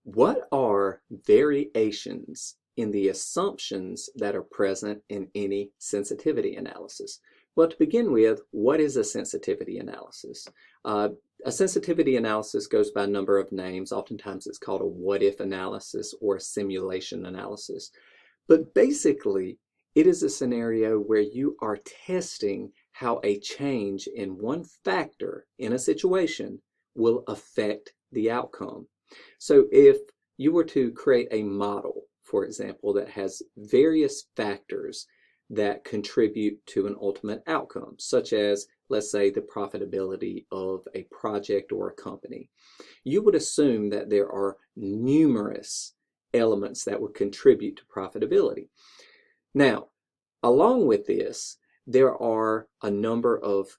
What are variations in the assumptions that are present in any sensitivity analysis? Well, to begin with, what is a sensitivity analysis? A sensitivity analysis goes by a number of names. Oftentimes it's called a what-if analysis or a simulation analysis. But basically, it is a scenario where you are testing how a change in one factor in a situation will affect the outcome. So if you were to create a model, for example, that has various factors that contribute to an ultimate outcome, such as, let's say, the profitability of a project or a company, you would assume that there are numerous elements that would contribute to profitability. Now, along with this, there are a number of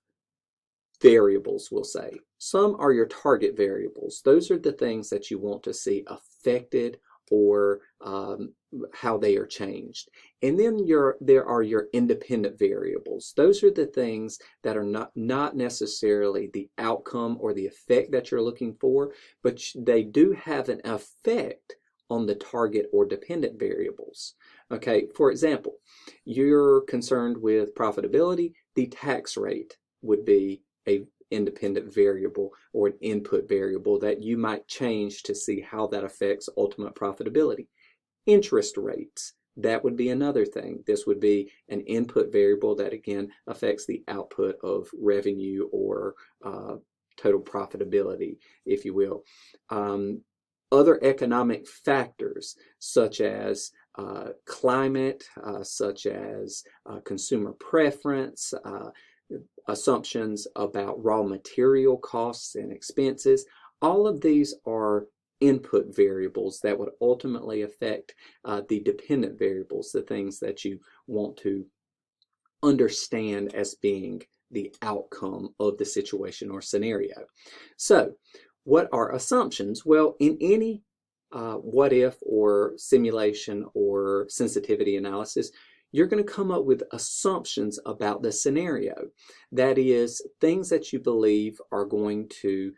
variables, we'll say. Some are your target variables. Those are the things that you want to see affected or how they are changed. And then there are your independent variables. Those are the things that are not necessarily the outcome or the effect that you're looking for, but they do have an effect on the target or dependent variables. Okay, for example, you're concerned with profitability, the tax rate would be an independent variable or an input variable that you might change to see how that affects ultimate profitability. Interest rates, that would be another thing. This would be an input variable that again affects the output of revenue or total profitability, if you will. Other economic factors such as climate, such as consumer preference, assumptions about raw material costs and expenses. All of these are input variables that would ultimately affect the dependent variables, the things that you want to understand as being the outcome of the situation or scenario. So, what are assumptions? Well, in any what if or simulation or sensitivity analysis, you're going to come up with assumptions about the scenario. That is, things that you believe are going to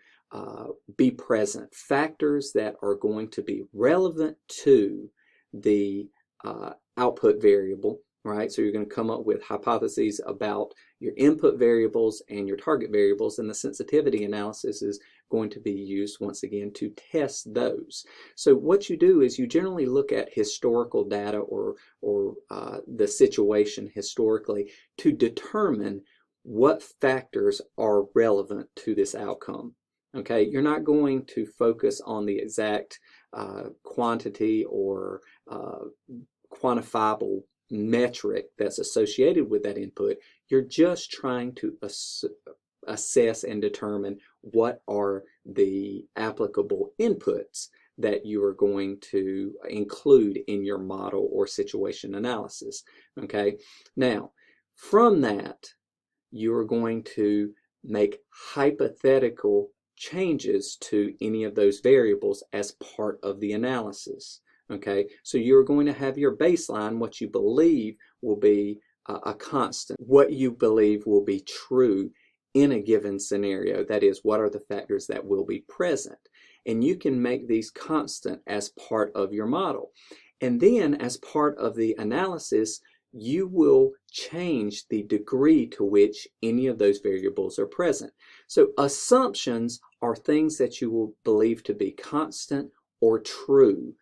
be present, factors that are going to be relevant to the output variable, right? So you're going to come up with hypotheses about your input variables and your target variables, and the sensitivity analysis is going to be used once again to test those. So what you do is you generally look at historical data or the situation historically to determine what factors are relevant to this outcome. Okay, you're not going to focus on the exact quantity or quantifiable metric that's associated with that input. You're just trying to assess and determine what are the applicable inputs that you are going to include in your model or situation analysis. Okay, now from that you are going to make hypothetical changes to any of those variables as part of the analysis. Okay, so you're going to have your baseline, what you believe will be a constant, what you believe will be true in a given scenario. That is, what are the factors that will be present? And you can make these constant as part of your model. And then as part of the analysis, you will change the degree to which any of those variables are present. So assumptions are things that you will believe to be constant or true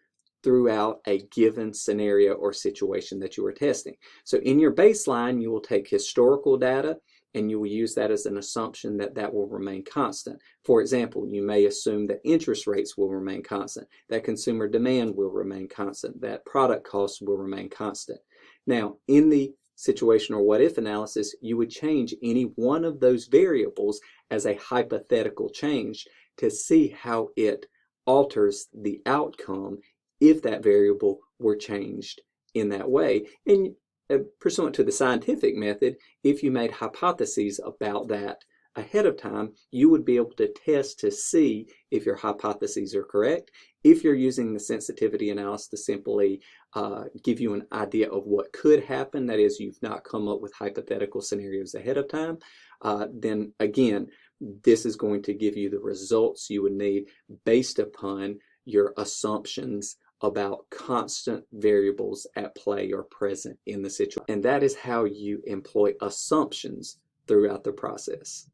throughout a given scenario or situation that you are testing. So in your baseline, you will take historical data and you will use that as an assumption that that will remain constant. For example, you may assume that interest rates will remain constant, that consumer demand will remain constant, that product costs will remain constant. Now, in the situation or what if analysis, you would change any one of those variables as a hypothetical change to see how it alters the outcome if that variable were changed in that way. And pursuant to the scientific method, if you made hypotheses about that ahead of time, you would be able to test to see if your hypotheses are correct. If you're using the sensitivity analysis to simply give you an idea of what could happen, that is, you've not come up with hypothetical scenarios ahead of time, then again, this is going to give you the results you would need based upon your assumptions about constant variables at play or present in the situation. And that is how you employ assumptions throughout the process.